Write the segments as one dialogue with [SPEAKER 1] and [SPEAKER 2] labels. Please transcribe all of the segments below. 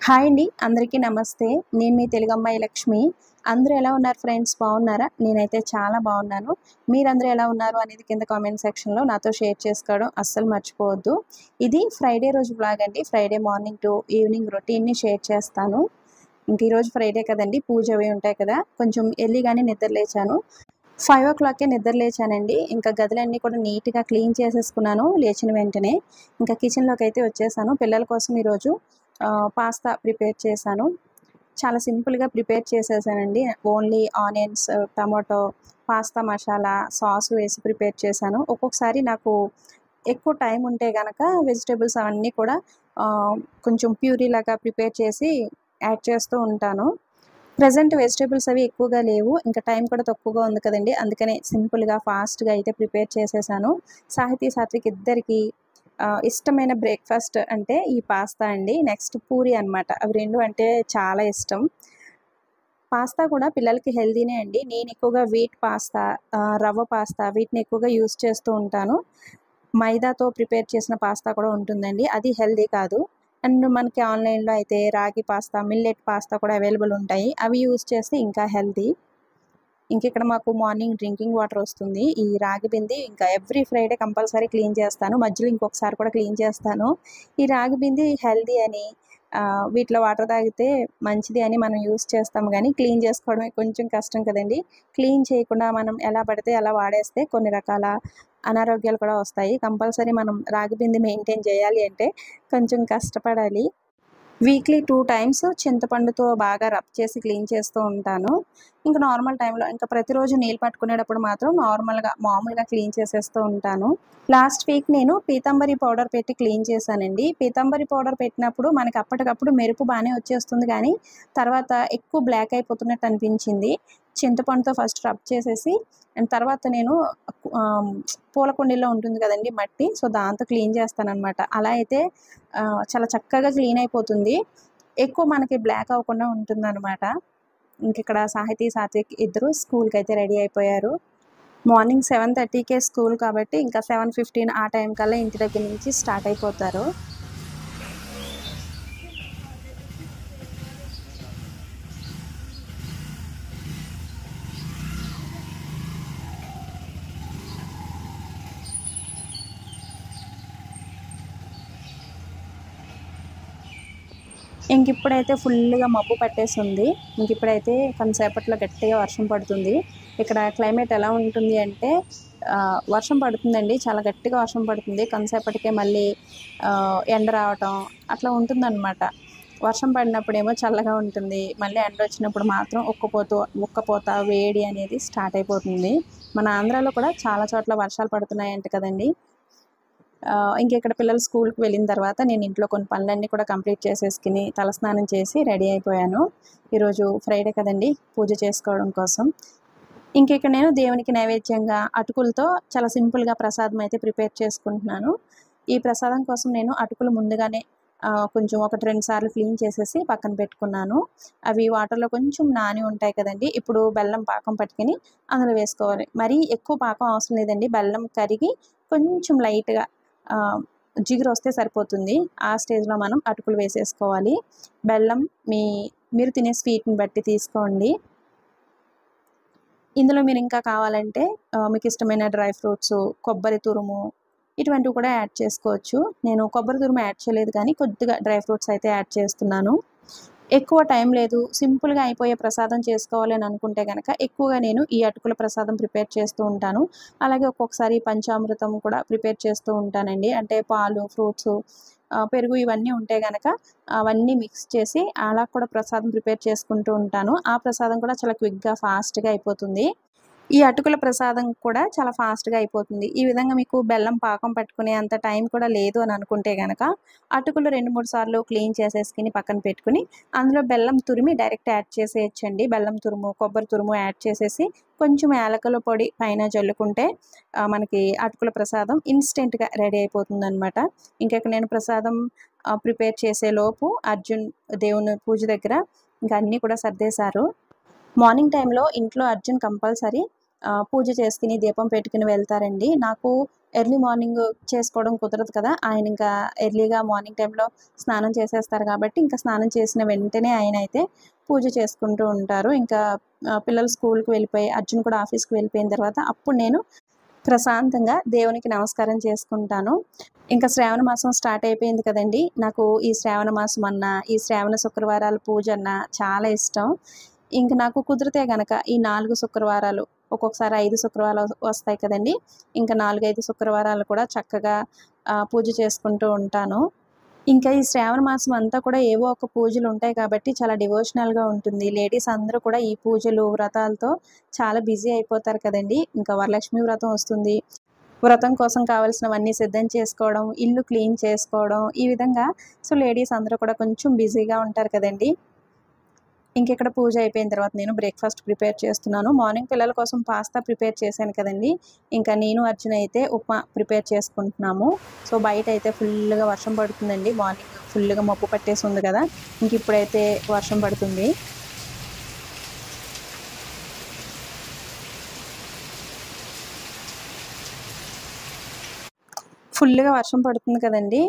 [SPEAKER 1] Hi అండి, అందరికీ నమస్తే. నేను మీ తెలుగమ్మాయి లక్ష్మి. అందరూ ఎలా ఉన్నారు ఫ్రెండ్స్? బాగున్నారా? నేనైతే చాలా బాగున్నాను. మీరందరూ ఎలా ఉన్నారు అనేది కింద కామెంట్ సెక్షన్లో నాతో షేర్ చేసుకోవడం అస్సలు మర్చిపోవద్దు. ఇది ఫ్రైడే రోజు వ్లాగ్ అండి. ఫ్రైడే మార్నింగ్ టు ఈవినింగ్ రొటీన్ని షేర్ చేస్తాను. ఇంక ఈరోజు ఫ్రైడే కదండి, పూజ అవి ఉంటాయి కదా. కొంచెం ఎర్లీగానే నిద్ర లేచాను. 5 o'clockకే నిద్ర లేచానండి. ఇంకా గదులన్నీ కూడా నీట్గా క్లీన్ చేసేసుకున్నాను లేచిన వెంటనే. ఇంకా కిచెన్లోకి అయితే వచ్చేసాను. పిల్లల కోసం ఈరోజు పాస్తా ప్రిపేర్ చేశాను. చాలా సింపుల్గా ప్రిపేర్ చేసేసానండి. Only onions, tomato, pasta masala, sauce వేసి ప్రిపేర్ చేశాను. ఒక్కొక్కసారి నాకు ఎక్కువ టైం ఉంటే గనక వెజిటేబుల్స్ అవన్నీ కూడా కొంచెం ప్యూరీ లాగా ప్రిపేర్ చేసి యాడ్ చేస్తూ ఉంటాను. ప్రెజెంట్ వెజిటేబుల్స్ అవి ఎక్కువగా లేవు. ఇంకా టైం కూడా తక్కువగా ఉంది కదండి. అందుకనే సింపుల్గా ఫాస్ట్గా అయితే ప్రిపేర్ చేసేసాను. సాహితీ, సాత్విక్ ఇద్దరికి ఇష్టమైన బ్రేక్ఫాస్ట్ అంటే ఈ పాస్తా అండి. నెక్స్ట్ పూరి అనమాట. అవి రెండు అంటే చాలా ఇష్టం. పాస్తా కూడా పిల్లలకి హెల్తీనే అండి. నేను ఎక్కువగా వీట్ పాస్తా, రవ్వ పాస్తా వీటిని ఎక్కువగా యూస్ చేస్తూ ఉంటాను. మైదాతో ప్రిపేర్ చేసిన పాస్తా కూడా ఉంటుందండి. అది హెల్తీ కాదు. అండ్ మనకి ఆన్లైన్లో అయితే రాగి పాస్తా, మిల్లెట్ పాస్తా కూడా అవైలబుల్ ఉంటాయి. అవి యూస్ చేస్తే ఇంకా హెల్తీ. ఇక్కడ మాకు మార్నింగ్ డ్రింకింగ్ వాటర్ వస్తుంది. ఈ రాగి బింది ఇంకా ఎవ్రీ ఫ్రైడే కంపల్సరీ క్లీన్ చేస్తాను. మధ్యలో ఇంకొకసారి కూడా క్లీన్ చేస్తాను. ఈ రాగి బింది హెల్తీ అని, వీటిలో వాటర్ తాగితే మంచిది అని మనం యూస్ చేస్తాం, కానీ క్లీన్ చేసుకోవడమే కొంచెం కష్టం కదండి. క్లీన్ చేయకుండా మనం ఎలా పడితే అలా వాడేస్తే కొన్ని రకాల అనారోగ్యాలు కూడా వస్తాయి. కంపల్సరీ మనం రాగి బింది మెయింటైన్ చేయాలి అంటే కొంచెం కష్టపడాలి. వీక్లీ 2 టైమ్స్ చింతపండుతో బాగా రబ్ చేసి క్లీన్ చేస్తూ ఉంటాను. ఇంకా నార్మల్ టైంలో ఇంకా ప్రతిరోజు నీళ్ళు పట్టుకునేటప్పుడు మాత్రం మామూలుగా క్లీన్ చేసేస్తూ ఉంటాను. లాస్ట్ వీక్ నేను పీతాంబరి పౌడర్ పెట్టి క్లీన్ చేశానండి. పీతాంబరి పౌడర్ పెట్టినప్పుడు మనకి అప్పటికప్పుడు మెరుపు బాగానే వచ్చేస్తుంది, కానీ తర్వాత ఎక్కువ బ్లాక్ అయిపోతున్నట్టు అనిపించింది. చింతపండుతో ఫస్ట్ రబ్ చేసేసి అండ్ తర్వాత నేను పూల కుండీలో ఉంటుంది కదండి మట్టి, సో దాంతో క్లీన్ చేస్తానన్నమాట. అలా అయితే చాలా చక్కగా క్లీన్ అయిపోతుంది. ఎక్కువ మనకి బ్లాక్ అవ్వకుండా ఉంటుందన్నమాట. ఇక్కడ సాహితీ, సాత్విక్ ఇద్దరు స్కూల్కి అయితే రెడీ అయిపోయారు. మార్నింగ్ 7:30కే స్కూల్ కాబట్టి ఇంకా 7:15 ఆ టైం కల్లా ఇంటి దగ్గర నుంచి స్టార్ట్ అయిపోతారు. ఇప్పుడైతే ఫుల్గా మబ్బు పట్టేసింది. ఇప్పుడైతే కొంతసేపట్లో గట్టిగా వర్షం పడుతుంది. ఇక్కడ క్లైమేట్ ఎలా ఉంటుంది అంటే వర్షం పడుతుందండి. చాలా గట్టిగా వర్షం పడుతుంది. కొంతసేపటికే మళ్ళీ ఎండ రావటం అట్లా ఉంటుందన్నమాట. వర్షం పడినప్పుడేమో చల్లగా ఉంటుంది. మళ్ళీ ఎండ వచ్చినప్పుడు మాత్రం ఉక్కపోత వేడి అనేది స్టార్ట్ అయిపోతుంది. మన ఆంధ్రాలో కూడా చాలా చోట్ల వర్షాలు పడుతున్నాయంట కదండి. ఇక్కడ పిల్లలు స్కూల్కి వెళ్ళిన తర్వాత నేను ఇంట్లో కొన్ని పనులన్నీ కూడా కంప్లీట్ చేసేసుకుని తలస్నానం చేసి రెడీ అయిపోయాను. ఈరోజు ఫ్రైడే కదండి, పూజ చేసుకోవడం కోసం. ఇక్కడ నేను దేవునికి నైవేద్యంగా అటుకులతో చాలా సింపుల్గా ప్రసాదం అయితే ప్రిపేర్ చేసుకుంటున్నాను. ఈ ప్రసాదం కోసం నేను అటుకులు ముందుగానే కొంచెం 1-2 సార్లు క్లీన్ చేసేసి పక్కన పెట్టుకున్నాను. అవి వాటర్లో కొంచెం నాని ఉంటాయి కదండి. ఇప్పుడు బెల్లం పాకం పట్టుకుని అందులో వేసుకోవాలి. మరీ ఎక్కువ పాకం అవసరం లేదండి. బెల్లం కరిగి కొంచెం లైట్గా జిగురు వస్తే సరిపోతుంది. ఆ స్టేజ్లో మనం అటుకులు వేసేసుకోవాలి. బెల్లం మీరు తినే స్వీట్ని బట్టి తీసుకోండి. ఇందులో మీరు ఇంకా కావాలంటే మీకు ఇష్టమైన డ్రై ఫ్రూట్స్, కొబ్బరి తురుము ఇటువంటివి కూడా యాడ్ చేసుకోవచ్చు. నేను కొబ్బరి తురుము యాడ్ చేయలేదు, కానీ కొద్దిగా డ్రై ఫ్రూట్స్ అయితే యాడ్ చేస్తున్నాను. ఎక్కువ టైం లేదు, సింపుల్గా అయిపోయే ప్రసాదం చేసుకోవాలి అని అనుకుంటే కనుక ఎక్కువగా నేను ఈ అటుకుల ప్రసాదం ప్రిపేర్ చేస్తూ ఉంటాను. అలాగే ఒక్కొక్కసారి పంచామృతం కూడా ప్రిపేర్ చేస్తూ ఉంటానండి. అంటే పాలు, ఫ్రూట్స్, పెరుగు ఇవన్నీ ఉంటే కనుక అవన్నీ మిక్స్ చేసి అలా కూడా ప్రసాదం ప్రిపేర్ చేసుకుంటూ ఉంటాను. ఆ ప్రసాదం కూడా చాలా క్విక్గా, ఫాస్ట్గా అయిపోతుంది. ఈ అటుకుల ప్రసాదం కూడా చాలా ఫాస్ట్గా అయిపోతుంది. ఈ విధంగా మీకు బెల్లం పాకం పట్టుకునే అంత టైం కూడా లేదు అని అనుకుంటే కనుక అటుకులు 2-3 సార్లు క్లీన్ చేసేసుకుని పక్కన పెట్టుకుని అందులో బెల్లం తురిమి డైరెక్ట్ యాడ్ చేసేయచ్చండి. బెల్లం తురుము, కొబ్బరి తురుము యాడ్ చేసేసి కొంచెం యాలకుల పొడి పైన జల్లుకుంటే మనకి అటుకుల ప్రసాదం ఇన్స్టెంట్గా రెడీ అయిపోతుంది అనమాట. ఇక్కడ నేను ప్రసాదం ప్రిపేర్ చేసేలోపు అర్జున్ దేవుని పూజ దగ్గర అన్నీ కూడా సర్దేశారు. మార్నింగ్ టైంలో ఇంట్లో అర్జున్ కంపల్సరీ పూజ చేసుకుని దీపం పెట్టుకుని వెళ్తారండి. నాకు ఎర్లీ మార్నింగ్ చేసుకోవడం కుదరదు కదా, ఆయన ఇంకా ఎర్లీగా మార్నింగ్ టైంలో స్నానం చేసేస్తారు కాబట్టి ఇంకా స్నానం చేసిన వెంటనే ఆయన అయితే పూజ చేసుకుంటూ ఉంటారు. ఇంకా పిల్లలు స్కూల్కి వెళ్ళిపోయి అర్జున్ కూడా ఆఫీస్కి వెళ్ళిపోయిన తర్వాత అప్పుడు నేను ప్రశాంతంగా దేవునికి నమస్కారం చేసుకుంటాను. ఇంకా శ్రావణ మాసం స్టార్ట్ అయిపోయింది కదండి. నాకు ఈ శ్రావణ మాసం అన్నా ఈ శ్రావణ శుక్రవారాల పూజ అన్నా చాలా ఇష్టం. ఇంక నాకు కుదిరితే గనక ఈ 4 శుక్రవారాలు, ఒక్కొక్కసారి 5 శుక్రవారాలు వస్తాయి కదండి, ఇంకా 4-5 శుక్రవారాలు కూడా చక్కగా పూజ చేసుకుంటూ ఉంటాను. ఇంకా ఈ శ్రావణ మాసం అంతా కూడా ఏవో ఒక పూజలు ఉంటాయి కాబట్టి చాలా డివోషనల్గా ఉంటుంది. లేడీస్ అందరూ కూడా ఈ పూజలు వ్రతాలతో చాలా బిజీ అయిపోతారు కదండి. ఇంకా వరలక్ష్మి వ్రతం వస్తుంది, వ్రతం కోసం కావాల్సినవన్నీ సిద్ధం చేసుకోవడం, ఇల్లు క్లీన్ చేసుకోవడం, ఈ విధంగా సో లేడీస్ అందరూ కూడా కొంచెం బిజీగా ఉంటారు కదండి. ఇంకెక్కడ పూజ అయిపోయిన తర్వాత నేను బ్రేక్ఫాస్ట్ ప్రిపేర్ చేస్తున్నాను. మార్నింగ్ పిల్లల కోసం పాస్తా ప్రిపేర్ చేశాను కదండి, ఇంకా నేను అర్జున్ అయితే ఉప్మా ప్రిపేర్ చేసుకుంటున్నాము. సో బయట అయితే ఫుల్గా వర్షం పడుతుందండి. మార్నింగ్ ఫుల్గా మబ్బు పట్టేసి ఉంది కదా, ఇంక ఇప్పుడైతే వర్షం పడుతుంది. ఫుల్గా వర్షం పడుతుంది కదండి.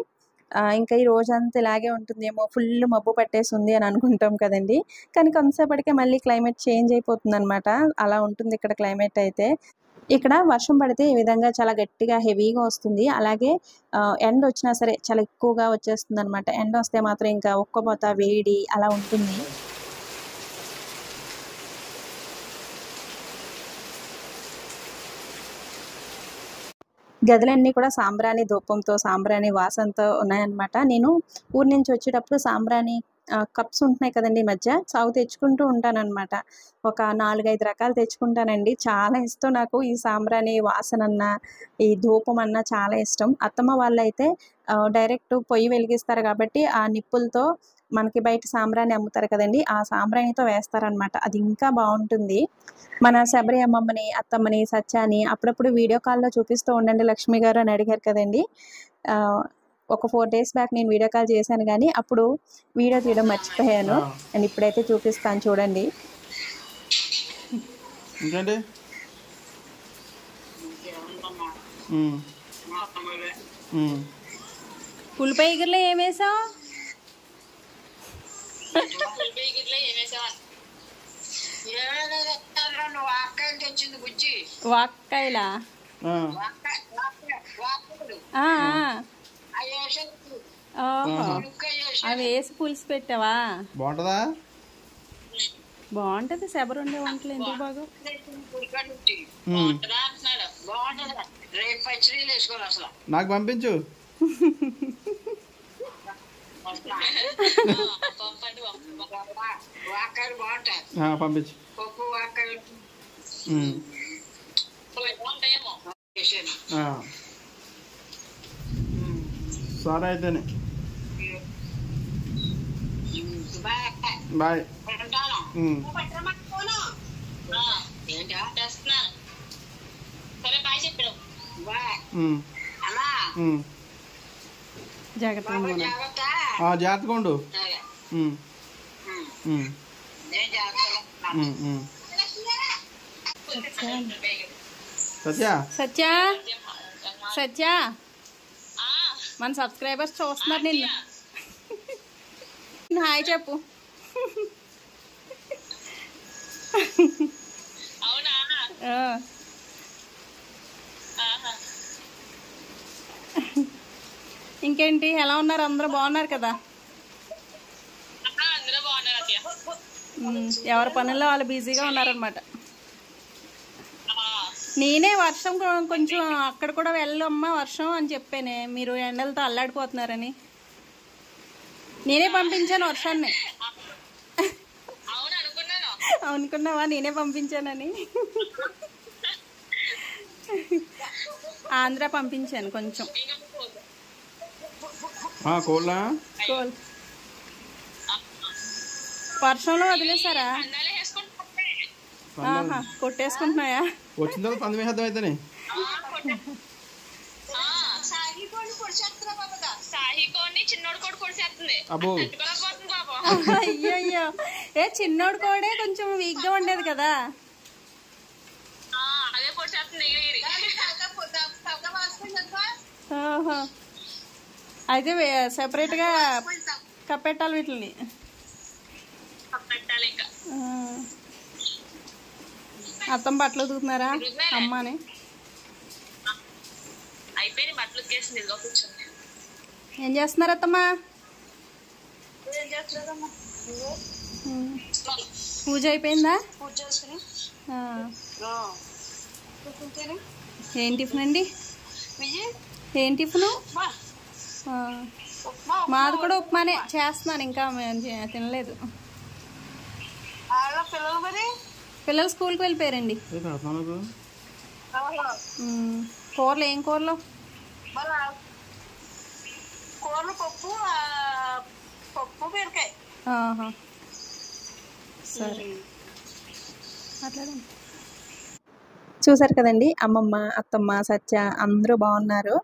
[SPEAKER 1] ఇంకా ఈ రోజంతా ఇలాగే ఉంటుందేమో, ఫుల్ మబ్బు పట్టేసి ఉంది అని అనుకుంటాం కదండి. కానీ కొంతసేపటికే మళ్ళీ క్లైమేట్ చేంజ్ అయిపోతుందనమాట. అలా ఉంటుంది ఇక్కడ క్లైమేట్ అయితే. ఇక్కడ వర్షం పడితే ఈ విధంగా చాలా గట్టిగా హెవీగా వస్తుంది. అలాగే ఎండ వచ్చినా సరే చాలా ఎక్కువగా వచ్చేస్తుంది అనమాట. ఎండ వస్తే మాత్రం ఇంకా ఉక్కపోత, వేడి అలా ఉంటుంది. గదులన్నీ కూడా సాంబ్రాణి ధూపంతో, సాంబ్రాణి వాసనతో ఉన్నాయన్నమాట. నేను ఊరి నుంచి వచ్చేటప్పుడు సాంబ్రాణి కప్స్ ఉంటున్నాయి కదండి, ఈ మధ్య సో అవి తెచ్చుకుంటూ ఉంటానన్నమాట. ఒక 4-5 రకాలు తెచ్చుకుంటానండి. చాలా ఇష్టం నాకు ఈ సాంబ్రాణి వాసన అన్నా, ఈ ధూపం అన్నా చాలా ఇష్టం. అత్తమ్మ వాళ్ళైతే డైరెక్ట్ పొయ్యి వెలిగిస్తారు కాబట్టి ఆ నిప్పులతో మనకి బయట సాంబ్రాణి అమ్ముతారు కదండి, ఆ సాంబ్రాణితో వేస్తారనమాట. అది ఇంకా బాగుంటుంది. మన శబరి అమ్మమ్మని, అత్తమ్మని, సత్యాని అప్పుడప్పుడు వీడియో కాల్లో చూపిస్తూ ఉండండి లక్ష్మి గారు అని అడిగారు కదండి. ఒక 4 days బ్యాక్ నేను వీడియో కాల్ చేశాను కానీ అప్పుడు వీడియో తీయడం మర్చిపోయాను. అండ్ ఇప్పుడైతే చూపిస్తాను చూడండి.
[SPEAKER 2] పులిపైగిరిలో ఏమేసావు? వాక్కాయలా? అవి వేసి పులుసు పెట్టావా?
[SPEAKER 3] బాగుంటదా?
[SPEAKER 2] బాగుంటది. శబరి ఉండే వంటలు ఎందుకు బాగా.
[SPEAKER 3] నాకు పంపించు. పంపించు. సరే అయితేనే బాయ్. జాగ్రత్తగా ఉండు. సత్య
[SPEAKER 2] సత్య సత్య మన సబ్స్క్రైబర్స్ చూస్తున్నారు నిన్ను. హాయ్ చెప్పు. ఇంకేంటి, ఎలా ఉన్నారు? అందరూ బాగున్నారు కదా? ఎవరి పనుల్లో వాళ్ళు బిజీగా ఉన్నారనమాట. నేనే వర్షం కొంచెం అక్కడ కూడా వెళ్ళమ్మా వర్షం అని చెప్పానే, మీరు ఎండలతో అల్లాడిపోతున్నారని నేనే పంపించాను వర్షాన్ని. అనుకున్నావా నేనే పంపించానని? ఆంధ్ర పంపించాను కొంచెం. వర్షంలో వదిలేసారా? కొట్టేసుకుంటున్నాయా?
[SPEAKER 3] వచ్చిన తర్వాత పందెం అయితేనే
[SPEAKER 2] అయ్యో ఏ చిన్నోడు కోడే కొంచెం వీక్ గా ఉండేది కదా. ఓహో, అయితే సెపరేట్గా కప్పెట్టాలి వీటిని.
[SPEAKER 4] పెట్టాలి ఇంకా.
[SPEAKER 2] అత్తమ్మ బట్టలు ఉతుకుతున్నారా అమ్మని?
[SPEAKER 4] అయిపోయింది, బట్టలు ఉతికేసింది, ఇదిగో కూర్చుంది.
[SPEAKER 2] ఏం చేస్తున్నారు అత్తమ్మ?
[SPEAKER 4] ఏం చేస్తలేదమ్మా,
[SPEAKER 2] పూజ అయిపోయిందా?
[SPEAKER 4] పూజ చేసుకుని
[SPEAKER 2] ఏం టిఫిన్ అండి?
[SPEAKER 4] విజయ్
[SPEAKER 2] ఏం టిఫిను?
[SPEAKER 4] ఉప్మా. ఉప్మా
[SPEAKER 2] మాది కూడా ఉప్మానే చేస్తున్నాను, ఇంకా మేము తినలేదు.
[SPEAKER 4] వాళ్ళ పిల్లలు మరి
[SPEAKER 2] పిల్లలు స్కూల్కి వెళ్ళిపోయారండి.
[SPEAKER 3] ఏ పెడతావు నాకు?
[SPEAKER 2] కూరలు ఏం కూరలు?
[SPEAKER 4] మన కూరలు పప్పు, పప్పు బీరకాయ.
[SPEAKER 2] ఆహా, సరే మాట్లాడండి.
[SPEAKER 1] చూసారు కదండి, అమ్మమ్మ, అత్తమ్మ, సత్య అందరూ బాగున్నారు.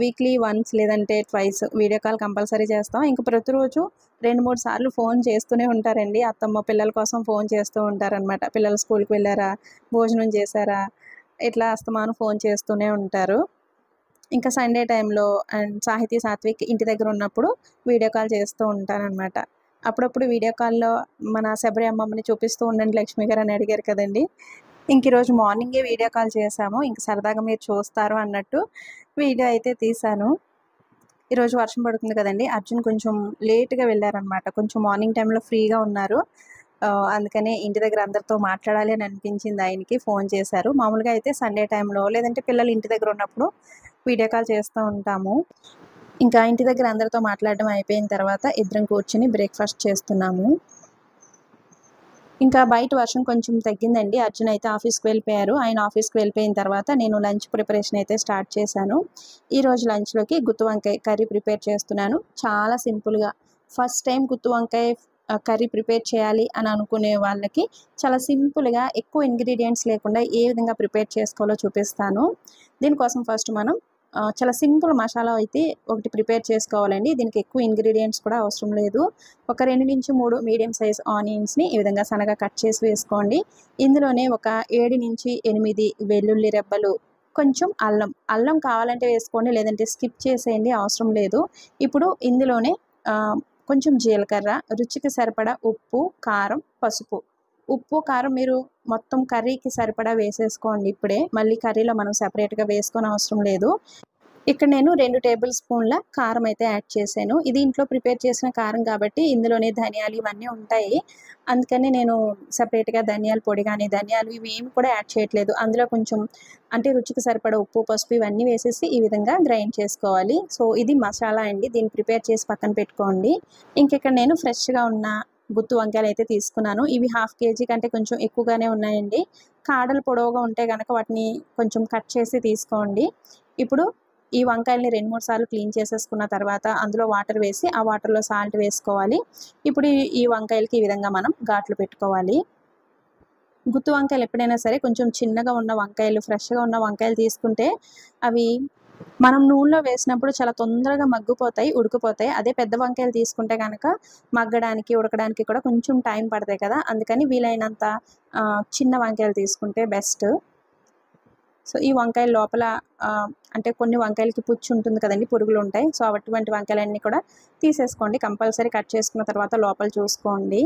[SPEAKER 1] వీక్లీ వన్స్ లేదంటే ట్వైస్ వీడియో కాల్ కంపల్సరీ చేస్తాం. ఇంకా ప్రతిరోజు 2-3 సార్లు ఫోన్ చేస్తూనే ఉంటారండి. అత్తమ్మ పిల్లల కోసం ఫోన్ చేస్తూ ఉంటారనమాట. పిల్లలు స్కూల్కి వెళ్ళారా, భోజనం చేశారా, ఇట్లా అస్తమాను ఫోన్ చేస్తూనే ఉంటారు. ఇంకా సండే టైంలో అండ్ సాహితీ, సాత్విక్ ఇంటి దగ్గర ఉన్నప్పుడు వీడియో కాల్ చేస్తూ ఉంటానన్నమాట. అప్పుడప్పుడు వీడియో కాల్లో మన శబరి అమ్మమ్మని చూపిస్తూ ఉండండి లక్ష్మి గారు అని అడిగారు కదండి. ఇంక ఈరోజు మార్నింగే వీడియో కాల్ చేశాము. ఇంక సరదాగా మీరు చూస్తారు అన్నట్టు వీడియో అయితే తీశాను. ఈరోజు వర్షం పడుతుంది కదండి, అర్జున్ కొంచెం లేట్గా వెళ్ళారనమాట. కొంచెం మార్నింగ్ టైంలో ఫ్రీగా ఉన్నారు. అందుకనే ఇంటి దగ్గర అందరితో మాట్లాడాలి అని అనిపించింది ఆయనకి, ఫోన్ చేశారు. మామూలుగా అయితే సండే టైంలో లేదంటే పిల్లలు ఇంటి దగ్గర ఉన్నప్పుడు వీడియో కాల్ చేస్తూ ఉంటాము. ఇంకా ఇంటి దగ్గర అందరితో మాట్లాడడం అయిపోయిన తర్వాత ఇద్దరం కూర్చుని బ్రేక్ఫాస్ట్ చేస్తున్నాము. ఇంకా బయట వర్షం కొంచెం తగ్గిందండి. అర్జున్ అయితే ఆఫీస్కి వెళ్ళిపోయారు. ఆయన ఆఫీస్కి వెళ్ళిపోయిన తర్వాత నేను లంచ్ ప్రిపరేషన్ అయితే స్టార్ట్ చేశాను. ఈరోజు లంచ్లోకి గుత్తి వంకాయ కర్రీ ప్రిపేర్ చేస్తున్నాను. చాలా సింపుల్గా, ఫస్ట్ టైం గుత్తి వంకాయ కర్రీ ప్రిపేర్ చేయాలి అని అనుకునే వాళ్ళకి చాలా సింపుల్గా, ఎక్కువ ఇంగ్రీడియంట్స్ లేకుండా ఏ విధంగా ప్రిపేర్ చేసుకోవాలో చూపిస్తాను. దీనికోసం ఫస్ట్ మనం చాలా సింపుల్ మసాలా అయితే ఒకటి ప్రిపేర్ చేసుకోవాలండి. దీనికి ఎక్కువ ఇంగ్రీడియంట్స్ కూడా అవసరం లేదు. ఒక 2-3 మీడియం సైజ్ ఆనియన్స్ని ఈ విధంగా సన్నగా కట్ చేసి వేసుకోండి. ఇందులోనే ఒక 7-8 వెల్లుల్లి రెబ్బలు, కొంచెం అల్లం కావాలంటే వేసుకోండి, లేదంటే స్కిప్ చేసేయండి, అవసరం లేదు. ఇప్పుడు ఇందులోనే కొంచెం జీలకర్ర, రుచికి సరిపడా ఉప్పు, కారం, పసుపు. ఉప్పు, కారం మీరు మొత్తం కర్రీకి సరిపడా వేసేసుకోండి ఇప్పుడే. మళ్ళీ కర్రీలో మనం సెపరేట్గా వేసుకొని అవసరం లేదు. ఇక్కడ నేను 2 టేబుల్ స్పూన్ల కారం అయితే యాడ్ చేశాను. ఇది ఇంట్లో ప్రిపేర్ చేసిన కారం కాబట్టి ఇందులోనే ధనియాలు ఇవన్నీ ఉంటాయి. అందుకని నేను సెపరేట్గా ధనియాల పొడి కానీ ధనియాలు ఇవి ఏమి కూడా యాడ్ చేయట్లేదు. అందులో కొంచెం అంటే రుచికి సరిపడా ఉప్పు, పసుపు ఇవన్నీ వేసేసి ఈ విధంగా గ్రైండ్ చేసుకోవాలి. సో ఇది మసాలా అండి, దీన్ని ప్రిపేర్ చేసి పక్కన పెట్టుకోండి. ఇంకెక్కడ నేను ఫ్రెష్గా ఉన్న గుత్తి వంకాయలు అయితే తీసుకున్నాను. ఇవి 1/2 kg కంటే కొంచెం ఎక్కువగానే ఉన్నాయండి. కాడలు పొడవుగా ఉంటే కనుక వాటిని కొంచెం కట్ చేసి తీసుకోండి. ఇప్పుడు ఈ వంకాయల్ని 2-3 సార్లు క్లీన్ చేసేసుకున్న తర్వాత అందులో వాటర్ వేసి ఆ వాటర్లో సాల్ట్ వేసుకోవాలి. ఇప్పుడు ఈ వంకాయలకి ఈ విధంగా మనం ఘాట్లు పెట్టుకోవాలి. గుత్తి వంకాయలు ఎప్పుడైనా సరే కొంచెం చిన్నగా ఉన్న వంకాయలు, ఫ్రెష్గా ఉన్న వంకాయలు తీసుకుంటే అవి మనం నూనెలో వేసినప్పుడు చాలా తొందరగా మగ్గిపోతాయి, ఉడికిపోతాయి. అదే పెద్ద వంకాయలు తీసుకుంటే కనుక మగ్గడానికి, ఉడకడానికి కూడా కొంచెం టైం పడతాయి కదా. అందుకని వీలైనంత చిన్న వంకాయలు తీసుకుంటే బెస్ట్. సో ఈ వంకాయల లోపల అంటే కొన్ని వంకాయలకి పుచ్చు ఉంటుంది కదండి, పురుగులు ఉంటాయి. సో అటువంటి వంకాయలన్నీ కూడా తీసేసుకోండి. కంపల్సరీ కట్ చేసుకున్న తర్వాత లోపల చూసుకోండి.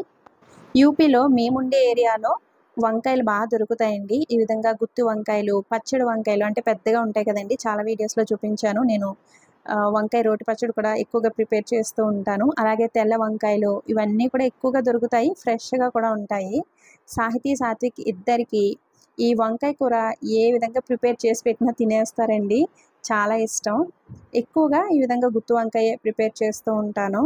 [SPEAKER 1] యూపీలో మేముండే ఏరియాలో వంకాయలు బాగా దొరుకుతాయండి. ఈ విధంగా గుత్తి వంకాయలు, పచ్చడి వంకాయలు అంటే పెద్దగా ఉంటాయి కదండి, చాలా వీడియోస్లో చూపించాను నేను. వంకాయ రోటి పచ్చడి కూడా ఎక్కువగా ప్రిపేర్ చేస్తూ ఉంటాను. అలాగే తెల్ల వంకాయలు ఇవన్నీ కూడా ఎక్కువగా దొరుకుతాయి, ఫ్రెష్గా కూడా ఉంటాయి. సాహితీ, సాత్విక్ ఇద్దరికి ఈ వంకాయ కూర ఏ విధంగా ప్రిపేర్ చేసి పెట్టినా తినేస్తారండి, చాలా ఇష్టం. ఎక్కువగా ఈ విధంగా గుత్తి వంకాయ ప్రిపేర్ చేస్తూ ఉంటాను.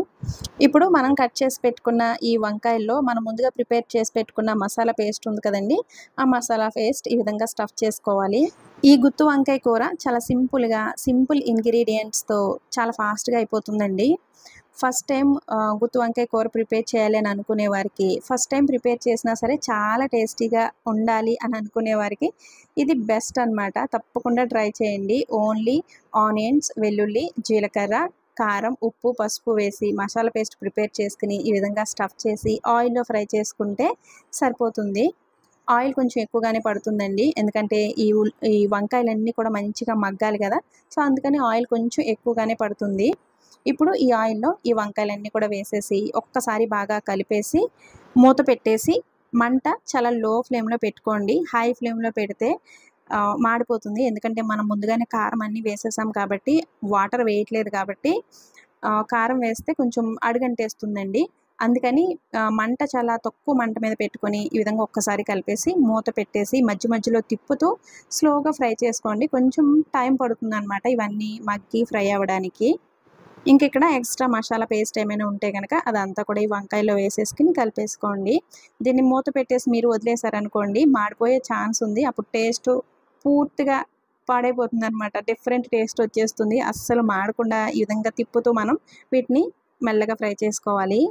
[SPEAKER 1] ఇప్పుడు మనం కట్ చేసి పెట్టుకున్న ఈ వంకాయల్లో మనం ముందుగా ప్రిపేర్ చేసి పెట్టుకున్న మసాలా పేస్ట్ ఉంది కదండి, ఆ మసాలా పేస్ట్ ఈ విధంగా స్టఫ్ చేసుకోవాలి. ఈ గుత్తి వంకాయ కూర చాలా సింపుల్గా, సింపుల్ ఇంగ్రీడియంట్స్తో చాలా ఫాస్ట్గా అయిపోతుందండి. ఫస్ట్ టైం గుత్తి వంకాయ కూర ప్రిపేర్ చేయాలి అని అనుకునే వారికి, ఫస్ట్ టైం ప్రిపేర్ చేసినా సరే చాలా టేస్టీగా ఉండాలి అని అనుకునే వారికి ఇది బెస్ట్ అన్నమాట. తప్పకుండా ట్రై చేయండి. ఓన్లీ ఆనియన్స్, వెల్లుల్లి, జీలకర్ర, కారం, ఉప్పు, పసుపు వేసి మసాలా పేస్ట్ ప్రిపేర్ చేసుకుని ఈ విధంగా స్టఫ్ చేసి ఆయిల్లో ఫ్రై చేసుకుంటే సరిపోతుంది. ఆయిల్ కొంచెం ఎక్కువగానే పడుతుందండి, ఎందుకంటే ఈ వంకాయలన్నీ కూడా మంచిగా మగ్గాలి కదా, సో అందుకని ఆయిల్ కొంచెం ఎక్కువగానే పడుతుంది. ఇప్పుడు ఈ ఆయిల్లో ఈ వంకాయలన్నీ కూడా వేసేసి ఒక్కసారి బాగా కలిపేసి మూత పెట్టేసి మంట చాలా లో ఫ్లేమ్లో పెట్టుకోండి. హై ఫ్లేమ్లో పెడితే మాడిపోతుంది, ఎందుకంటే మనం ముందుగానే కారం అన్నీ వేసేసాం కాబట్టి, వాటర్ వేయట్లేదు కాబట్టి కారం వేస్తే కొంచెం అడుగంటేస్తుందండి. అందుకని మంట చాలా తక్కువ మంట మీద పెట్టుకొని ఈ విధంగా ఒక్కసారి కలిపేసి మూత పెట్టేసి మధ్య మధ్యలో తిప్పుతూ స్లోగా ఫ్రై చేసుకోండి. కొంచెం టైం పడుతుంది అనమాట ఇవన్నీ మగ్గి ఫ్రై అవ్వడానికి. ఇంక ఇక్కడ ఎక్స్ట్రా మసాలా పేస్ట్ ఏమైనా ఉంటే కనుక అదంతా కూడా ఈ వంకాయలో వేసేసుకుని కలిపేసుకోండి. దీన్ని మూత పెట్టేసి మీరు వదిలేసారనుకోండి మాడిపోయే ఛాన్స్ ఉంది. అప్పుడు టేస్ట్ పూర్తిగా పాడైపోతుంది అనమాట, డిఫరెంట్ టేస్ట్ వచ్చేస్తుంది. అస్సలు మాడకుండా ఈ విధంగా తిప్పుతూ మనం వీటిని మెల్లగా ఫ్రై చేసుకోవాలి.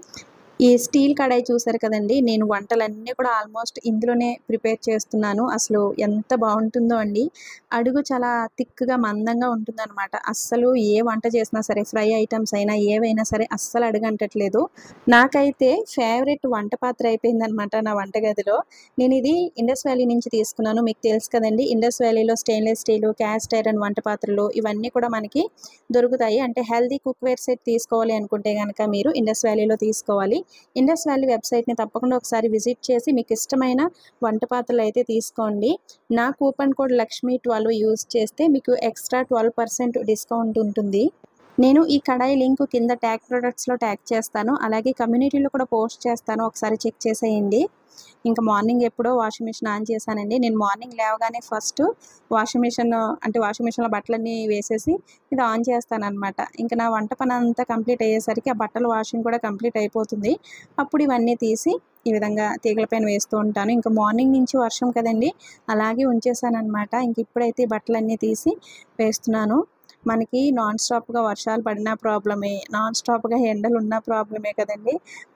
[SPEAKER 1] ఈ స్టీల్ కడాయి చూసారు కదండి, నేను వంటలన్నీ కూడా ఆల్మోస్ట్ ఇందులోనే ప్రిపేర్ చేస్తున్నాను. అసలు ఎంత బాగుంటుందో అండి, అడుగు చాలా థిక్గా మందంగా ఉంటుందన్నమాట. అస్సలు ఏ వంట చేసినా సరే, ఫ్రై ఐటమ్స్ అయినా ఏవైనా సరే అస్సలు అడుగంటట్లేదు. నాకైతే ఫేవరెట్ వంట పాత్ర అయిపోయిందనమాట నా వంటగదిలో. నేను ఇది ఇండస్ వ్యాలీ నుంచి తీసుకున్నాను, మీకు తెలుసు కదండి. ఇండస్ వ్యాలీలో స్టెయిన్లెస్ స్టీలు, క్యాస్ట్ ఐరన్ వంట పాత్రలు ఇవన్నీ కూడా మనకి దొరుకుతాయి. అంటే హెల్దీ కుక్వేర్ సెట్ తీసుకోవాలి అనుకుంటే కనుక మీరు ఇండస్ వ్యాలీలో తీసుకోవాలి. ఇండస్ వ్యాలీ వెబ్సైట్ని తప్పకుండా ఒకసారి విజిట్ చేసి మీకు ఇష్టమైన వంట పాత్రలు అయితే తీసుకోండి. నా కూపన్ కోడ్ లక్ష్మి12 యూజ్ చేస్తే మీకు ఎక్స్ట్రా 12% డిస్కౌంట్ ఉంటుంది. నేను ఈ కడాయి లింక్ కింద ట్యాగ్ ప్రొడక్ట్స్లో ట్యాగ్ చేస్తాను, అలాగే కమ్యూనిటీలో కూడా పోస్ట్ చేస్తాను, ఒకసారి చెక్ చేసేయండి. ఇంకా మార్నింగ్ ఎప్పుడో వాషింగ్ మిషన్ ఆన్ చేశానండి. నేను మార్నింగ్ లేవగానే ఫస్ట్ వాషింగ్ మిషన్లో బట్టలన్నీ వేసేసి ఇది ఆన్ చేస్తాను అనమాట. ఇంకా నా వంట పని అంతా కంప్లీట్ అయ్యేసరికి ఆ బట్టల వాషింగ్ కూడా కంప్లీట్ అయిపోతుంది. అప్పుడు ఇవన్నీ తీసి ఈ విధంగా తీగల పైన వేస్తూ ఉంటాను. ఇంకా మార్నింగ్ నుంచి వర్షం కదండి, అలాగే ఉంచేసాను అనమాట. ఇంక ఇప్పుడైతే బట్టలన్నీ తీసి వేస్తున్నాను. మనకి నాన్ స్టాప్గా వర్షాలు పడినా ప్రాబ్లమే, నాన్ స్టాప్గా ఎండలు ఉన్న ప్రాబ్లమే కదండి.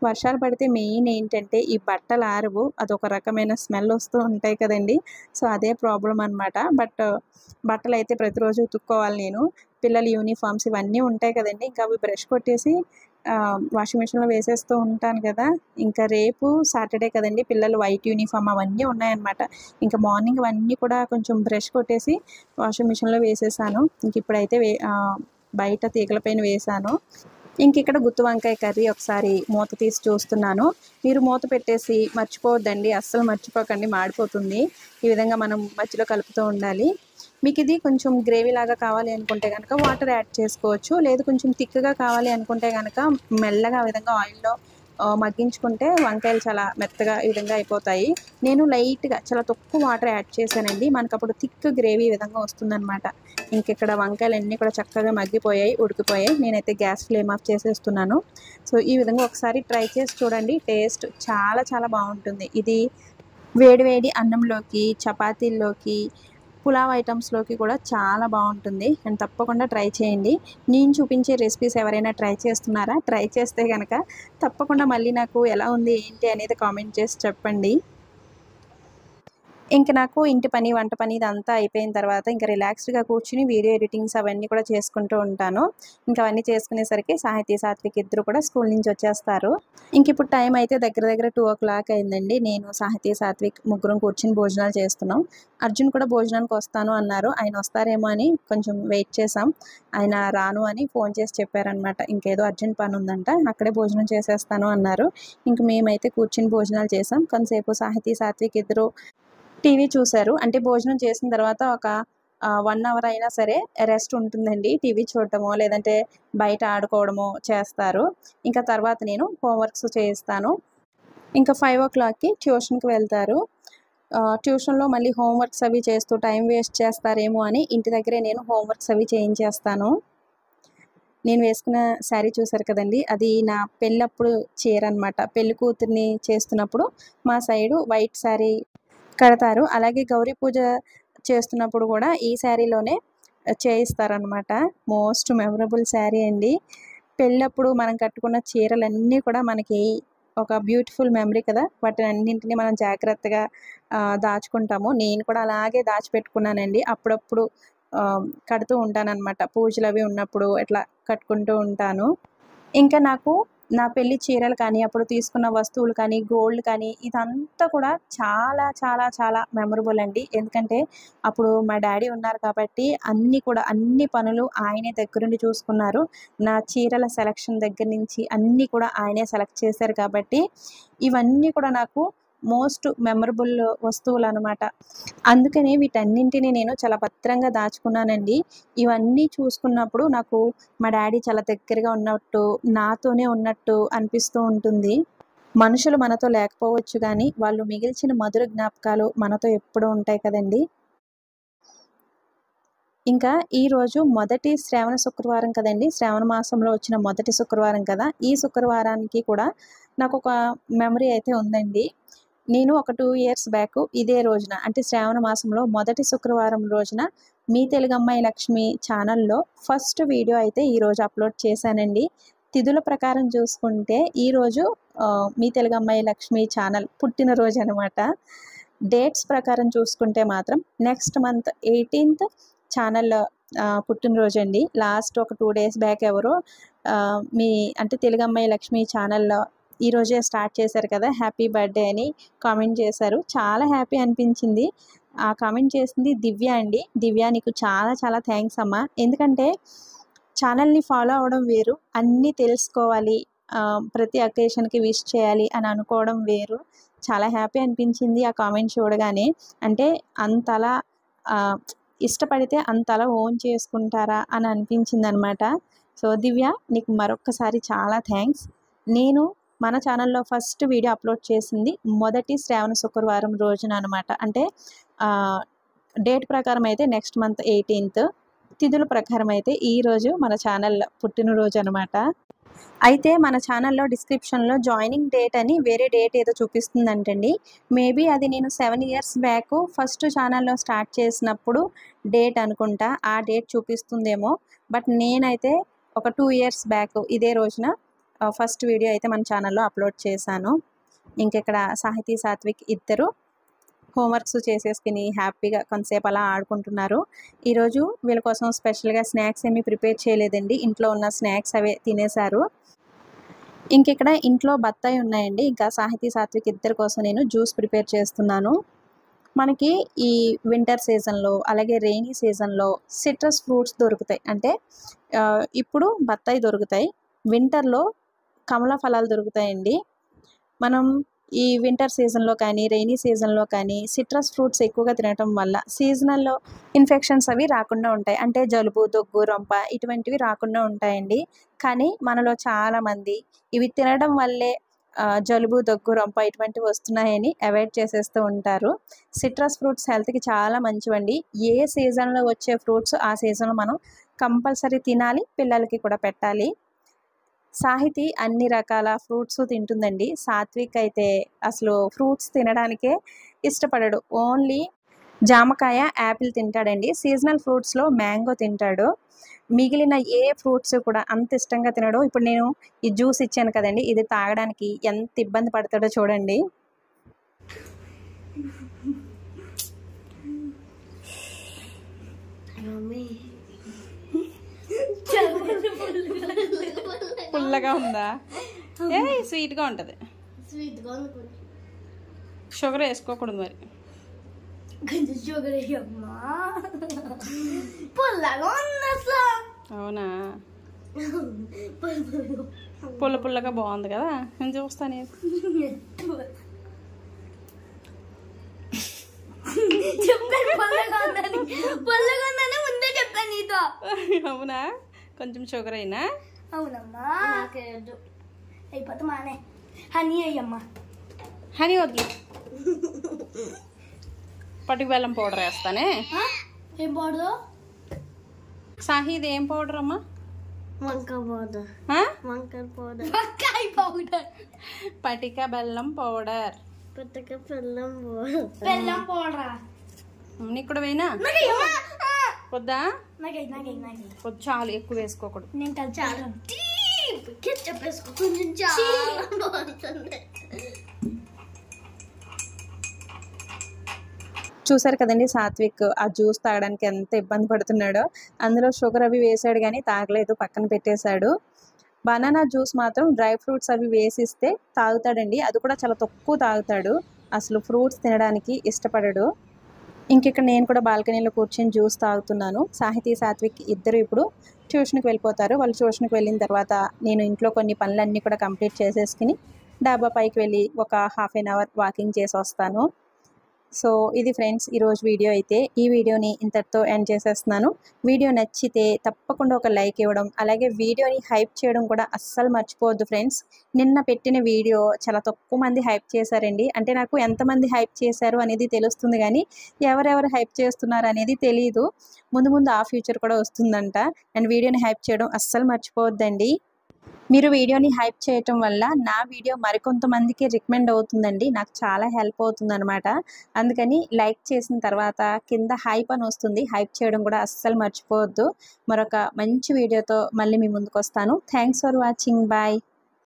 [SPEAKER 1] వర్షాలు పడితే మెయిన్ ఏంటంటే ఈ బట్టలు ఆరవు, అదొక రకమైన స్మెల్ వస్తూ ఉంటాయి కదండి. సో అదే ప్రాబ్లం అనమాట. బట్ బట్టలు అయితే ప్రతిరోజు ఉతుక్కోవాలి నేను. పిల్లల యూనిఫామ్స్ ఇవన్నీ ఉంటాయి కదండి, ఇంకా అవి బ్రష్ కొట్టేసి వాషింగ్ మిషన్లో వేసేస్తూ ఉంటాను కదా. ఇంకా రేపు సాటర్డే కదండి, పిల్లలు వైట్ యూనిఫామ్ అవన్నీ ఉన్నాయన్నమాట. ఇంకా మార్నింగ్ అవన్నీ కూడా కొంచెం బ్రష్ కొట్టేసి వాషింగ్ మిషన్లో వేసేసాను. ఇంక ఇప్పుడైతే బయట తీగల పైన వేసాను. ఇంక ఇక్కడ గుత్తి వంకాయ కర్రీ ఒకసారి మూత తీసి చూస్తున్నాను. మీరు మూత పెట్టేసి మర్చిపోవద్దండి, అస్సలు మర్చిపోకండి, మాడిపోతుంది. ఈ విధంగా మనం మధ్యలో కలుపుతూ ఉండాలి. మీకు ఇది కొంచెం గ్రేవీ లాగా కావాలి అనుకుంటే కనుక వాటర్ యాడ్ చేసుకోవచ్చు, లేదు కొంచెం థిక్గా కావాలి అనుకుంటే కనుక మెల్లగా ఆ విధంగా ఆయిల్లో మగ్గించుకుంటే వంకాయలు చాలా మెత్తగా ఈ విధంగా అయిపోతాయి. నేను లైట్గా చాలా తక్కువ వాటర్ యాడ్ చేశానండి, మనకు అప్పుడు థిక్ గ్రేవీ ఈ విధంగా వస్తుందన్నమాట. ఇంక ఇక్కడ వంకాయలు అన్నీ కూడా చక్కగా మగ్గిపోయాయి, ఉడికిపోయాయి. నేనైతే గ్యాస్ ఫ్లేమ్ ఆఫ్ చేసేస్తున్నాను. సో ఈ విధంగా ఒకసారి ట్రై చేసి చూడండి, టేస్ట్ చాలా చాలా బాగుంటుంది. ఇది వేడివేడి అన్నంలోకి, చపాతీల్లోకి, పులావ్ ఐటమ్స్లోకి కూడా చాలా బాగుంటుంది. అండ్ తప్పకుండా ట్రై చేయండి. నేను చూపించే రెసిపీస్ ఎవరైనా ట్రై చేస్తున్నారా? ట్రై చేస్తే కనుక తప్పకుండా మళ్ళీ నాకు ఎలా ఉంది ఏంటి అనేది కామెంట్ చేసి చెప్పండి. ఇంక నాకు ఇంటి పని, వంట పని ఇదంతా అయిపోయిన తర్వాత ఇంకా రిలాక్స్డ్గా కూర్చుని వీడియో ఎడిటింగ్స్ అవన్నీ కూడా చేసుకుంటూ ఉంటాను. ఇంకా అవన్నీ చేసుకునేసరికి సాహితీ, సాత్విక్ ఇద్దరు కూడా స్కూల్ నుంచి వచ్చేస్తారు. ఇంక ఇప్పుడు టైం అయితే దగ్గర 2 o'clock అయిందండి. నేను, సాహితీ, సాత్విక్ ముగ్గురం కూర్చుని భోజనాలు చేస్తున్నాం. అర్జున్ కూడా భోజనానికి వస్తాను అన్నారు. ఆయన వస్తారేమో అని కొంచెం వెయిట్ చేసాం. ఆయన రాను అని ఫోన్ చేసి చెప్పారనమాట. ఇంకేదో అర్జెంట్ పని ఉందంట, అక్కడే భోజనం చేసేస్తాను అన్నారు. ఇంక మేమైతే కూర్చుని భోజనాలు చేసాం. కొంతసేపు సాహితీ, సాత్విక్ ఇద్దరు టీవీ చూశారు. అంటే భోజనం చేసిన తర్వాత ఒక 1 hour అయినా సరే రెస్ట్ ఉంటుందండి. టీవీ చూడటమో లేదంటే బయట ఆడుకోవడమో చేస్తారు. ఇంకా తర్వాత నేను హోంవర్క్స్ చేయిస్తాను. ఇంకా 5 o'clockకి ట్యూషన్కి వెళ్తారు. ట్యూషన్లో మళ్ళీ హోంవర్క్స్ అవి చేస్తూ టైం వేస్ట్ చేస్తారేమో అని ఇంటి దగ్గరే నేను హోంవర్క్స్ అవి చేయించేస్తాను. నేను వేసుకున్న శారీ చూసారు కదండి, అది నా పెళ్ళప్పుడు చీర అనమాట. పెళ్లి కూతుర్ని చేస్తున్నప్పుడు మా సైడు వైట్ శారీ కడతారు. అలాగే గౌరీ పూజ చేస్తున్నప్పుడు కూడా ఈ శారీలోనే చేయిస్తారనమాట. మోస్ట్ మెమరబుల్ శారీ అండి. పెళ్ళప్పుడు మనం కట్టుకున్న చీరలన్నీ కూడా మనకి ఒక బ్యూటిఫుల్ మెమరీ కదా, వాటిని అన్నింటినీ మనం జాగ్రత్తగా దాచుకుంటాము. నేను కూడా అలాగే దాచిపెట్టుకున్నానండి. అప్పుడప్పుడు కడుతూ ఉంటానన్నమాట. పూజలు అవి ఉన్నప్పుడు ఇట్లా కట్టుకుంటూ ఉంటాను. ఇంకా నాకు నా పెళ్లి చీరలు కానీ అప్పుడు తీసుకున్న వస్తువులు కానీ గోల్డ్ కానీ ఇదంతా కూడా చాలా చాలా చాలా మెమరబుల్ అండి. ఎందుకంటే అప్పుడు మా డాడీ ఉన్నారు కాబట్టి అన్ని పనులు ఆయనే దగ్గరుండి చూసుకున్నారు. నా చీరల సెలక్షన్ దగ్గర నుంచి అన్నీ కూడా ఆయనే సెలెక్ట్ చేశారు కాబట్టి ఇవన్నీ కూడా నాకు మోస్ట్ మెమరబుల్ వస్తువులు అనమాట. అందుకని వీటన్నింటినీ నేను చాలా భద్రంగా దాచుకున్నానండి. ఇవన్నీ చూసుకున్నప్పుడు నాకు మా డాడీ చాలా దగ్గరగా ఉన్నట్టు, నాతోనే ఉన్నట్టు అనిపిస్తూ ఉంటుంది. మనుషులు మనతో లేకపోవచ్చు కానీ వాళ్ళు మిగిల్చిన మధుర జ్ఞాపకాలు మనతో ఎప్పుడూ ఉంటాయి కదండి. ఇంకా ఈరోజు మొదటి శ్రావణ శుక్రవారం కదండి, శ్రావణ మాసంలో వచ్చిన మొదటి శుక్రవారం కదా. ఈ శుక్రవారానికి కూడా నాకు ఒక మెమరీ అయితే ఉందండి. నేను ఒక 2 years బ్యాక్ ఇదే రోజున అంటే శ్రావణ మాసంలో మొదటి శుక్రవారం రోజున మీ తెలుగమ్మాయి లక్ష్మి ఛానల్లో ఫస్ట్ వీడియో అయితే ఈరోజు అప్లోడ్ చేశానండి. తిథుల ప్రకారం చూసుకుంటే ఈరోజు మీ తెలుగమ్మాయి లక్ష్మి ఛానల్ పుట్టినరోజు అనమాట. డేట్స్ ప్రకారం చూసుకుంటే మాత్రం నెక్స్ట్ మంత్ 18th ఛానల్ పుట్టినరోజు అండి. లాస్ట్ ఒక 2 days బ్యాక్ ఎవరో మీ అంటే తెలుగమ్మాయి లక్ష్మి ఛానల్లో ఈరోజే స్టార్ట్ చేశారు కదా, హ్యాపీ బర్త్డే అని కామెంట్ చేశారు. చాలా హ్యాపీ అనిపించింది. ఆ కామెంట్ చేసింది దివ్య అండి. దివ్య నీకు చాలా చాలా థ్యాంక్స్ అమ్మా. ఎందుకంటే ఛానల్ని ఫాలో అవ్వడం వేరు, అన్నీ తెలుసుకోవాలి, ప్రతి అకేషన్కి విష్ చేయాలి అని అనుకోవడం వేరు. చాలా హ్యాపీ అనిపించింది ఆ కామెంట్ చూడగానే. అంటే అంతలా ఇష్టపడితే అంతలా ఓన్ చేసుకుంటారా అని అనిపించింది అనమాట. సో దివ్య నీకు మరొక్కసారి చాలా థ్యాంక్స్. నేను మన ఛానల్లో ఫస్ట్ వీడియో అప్లోడ్ చేసింది మొదటి శ్రావణ శుక్రవారం రోజున అనమాట. అంటే డేట్ ప్రకారం అయితే నెక్స్ట్ మంత్ 18th, తిథుల ప్రకారం అయితే ఈరోజు మన ఛానల్ పుట్టినరోజు అనమాట. అయితే మన ఛానల్లో డిస్క్రిప్షన్లో జాయినింగ్ డేట్ అని వేరే డేట్ ఏదో చూపిస్తుందంటండి. మేబీ అది నేను 7 years బ్యాక్ ఫస్ట్ ఛానల్లో స్టార్ట్ చేసినప్పుడు డేట్ అనుకుంటా, ఆ డేట్ చూపిస్తుందేమో. బట్ నేనైతే ఒక 2 years బ్యాక్ ఇదే రోజున ఫస్ట్ వీడియో అయితే మన ఛానల్లో అప్లోడ్ చేశాను. ఇంకెక్కడ సాహితీ సాత్విక్ ఇద్దరు హోంవర్క్స్ చేసేసుకుని హ్యాపీగా కొంతసేపు అలా ఆడుకుంటున్నారు. ఈరోజు వీళ్ళ కోసం స్పెషల్గా స్నాక్స్ ఏమీ ప్రిపేర్ చేయలేదండి, ఇంట్లో ఉన్న స్నాక్స్ అవే తినేశారు. ఇంకెక్కడ ఇంట్లో బత్తాయి ఉన్నాయండి. ఇంకా సాహితీ సాత్విక్ ఇద్దరి కోసం నేను జ్యూస్ ప్రిపేర్ చేస్తున్నాను. మనకి ఈ వింటర్ సీజన్లో అలాగే రెయినీ సీజన్లో సిట్రస్ ఫ్రూట్స్ దొరుకుతాయి. అంటే ఇప్పుడు బత్తాయి దొరుకుతాయి, వింటర్లో కమలా ఫలాలు దొరుకుతాయండి. మనం ఈ వింటర్ సీజన్లో కానీ రెయినీ సీజన్లో కానీ సిట్రస్ ఫ్రూట్స్ ఎక్కువగా తినటం వల్ల సీజనల్లో ఇన్ఫెక్షన్స్ అవి రాకుండా ఉంటాయి. అంటే జలుబు, దగ్గు, రొంప ఇటువంటివి రాకుండా ఉంటాయండి. కానీ మనలో చాలామంది ఇవి తినడం వల్లే జలుబు, దగ్గు, రొంప ఇటువంటివి వస్తున్నాయని అవాయిడ్ చేసేస్తూ ఉంటారు. సిట్రస్ ఫ్రూట్స్ హెల్త్కి చాలా మంచివండి. ఏ సీజన్లో వచ్చే ఫ్రూట్స్ ఆ సీజన్లో మనం కంపల్సరీ తినాలి, పిల్లలకి కూడా పెట్టాలి. సాహితీ అన్ని రకాల ఫ్రూట్స్ తింటుందండి. సాత్విక్ అయితే అసలు ఫ్రూట్స్ తినడానికే ఇష్టపడడు, ఓన్లీ జామకాయ, యాపిల్ తింటాడండి. సీజనల్ ఫ్రూట్స్లో మ్యాంగో తింటాడు, మిగిలిన ఏ ఫ్రూట్స్ కూడా అంత ఇష్టంగా తినడు. ఇప్పుడు నేను ఈ జ్యూస్ ఇచ్చాను కదండి, ఇది తాగడానికి ఎంత ఇబ్బంది పడతాడో చూడండి.
[SPEAKER 2] పుల్లగా ఉందా? స్వీట్గా ఉంటుంది. షుగర్ వేసుకోకూడదు మరి. అవునా, పుల్లగా బాగుంది కదా, నేను చూస్తాను. అవునా, కొంచెం షుగర్ అయినా.
[SPEAKER 5] అవునమ్మా, అయిపోతే మానే హనీ అయ్యమ్మా.
[SPEAKER 2] హనీ వద్దు, పట్టుకు బెల్లం పౌడర్ వేస్తానే.
[SPEAKER 5] ఏం పౌడర్?
[SPEAKER 2] సాహిద్ ఏం పౌడర్ అమ్మా?
[SPEAKER 5] వంకాయ పౌడర్. వంకాయ పౌడర్.
[SPEAKER 2] పటిక బెల్లం పౌడర్.
[SPEAKER 5] పటిక బెల్లం పౌడర్. బెల్లం పౌడర్
[SPEAKER 2] నీకు కూడా వేయనా? వద్దా? వద్దు, చాలు, ఎక్కువ వేసుకోకూడదు.
[SPEAKER 5] నేను చాలా కెచప్ వేసుకో, కొంచెం చాలా బాగుంటుంది.
[SPEAKER 1] చూసారు కదండి సాత్విక్ ఆ జ్యూస్ తాగడానికి ఎంత ఇబ్బంది పడుతున్నాడో. అందులో షుగర్ అవి వేసాడు కానీ తాగలేదు, పక్కన పెట్టేశాడు. బనానా జ్యూస్ మాత్రం డ్రై ఫ్రూట్స్ అవి వేసిస్తే తాగుతాడండి, అది కూడా చాలా తక్కువ తాగుతాడు, అసలు ఫ్రూట్స్ తినడానికి ఇష్టపడడు. ఇక్కడ నేను కూడా బాల్కనీలో కూర్చొని జ్యూస్ తాగుతున్నాను. సాహితీ, సాత్విక్ ఇద్దరు ఇప్పుడు ట్యూషన్కి వెళ్ళిపోతారు. వాళ్ళు ట్యూషన్కి వెళ్ళిన తర్వాత నేను ఇంట్లో కొన్ని పనులన్నీ కూడా కంప్లీట్ చేసేసుకుని డాబా పైకి వెళ్ళి ఒక హాఫ్ అన్ అవర్ వాకింగ్ చేసి వస్తాను. సో ఇది ఫ్రెండ్స్ ఈరోజు వీడియో అయితే. ఈ వీడియోని ఇంతటితో ఎండ్ చేసేస్తున్నాను. వీడియో నచ్చితే తప్పకుండా ఒక లైక్ ఇవ్వడం, అలాగే వీడియోని హైప్ చేయడం కూడా అస్సలు మర్చిపోవద్దు ఫ్రెండ్స్. నిన్న పెట్టిన వీడియో చాలా తక్కువ మంది హైప్ చేశారండి. అంటే నాకు ఎంతమంది హైప్ చేశారు అనేది తెలుస్తుంది, కానీ ఎవరెవరు హైప్ చేస్తున్నారు అనేది తెలియదు. ముందు ఆ ఫ్యూచర్ కూడా వస్తుందంట. అండ్ వీడియోని హైప్ చేయడం అస్సలు మర్చిపోవద్దండి. మీరు వీడియోని హైప్ చేయటం వల్ల నా వీడియో మరికొంతమందికి రికమెండ్ అవుతుందండి, నాకు చాలా హెల్ప్ అవుతుంది అనమాట. అందుకని లైక్ చేసిన తర్వాత కింద హైప్ అని వస్తుంది, హైప్ చేయడం కూడా అస్సలు మర్చిపోవద్దు. మరొక మంచి వీడియోతో మళ్ళీ మీ ముందుకు వస్తాను. Thanks for watching. బాయ్.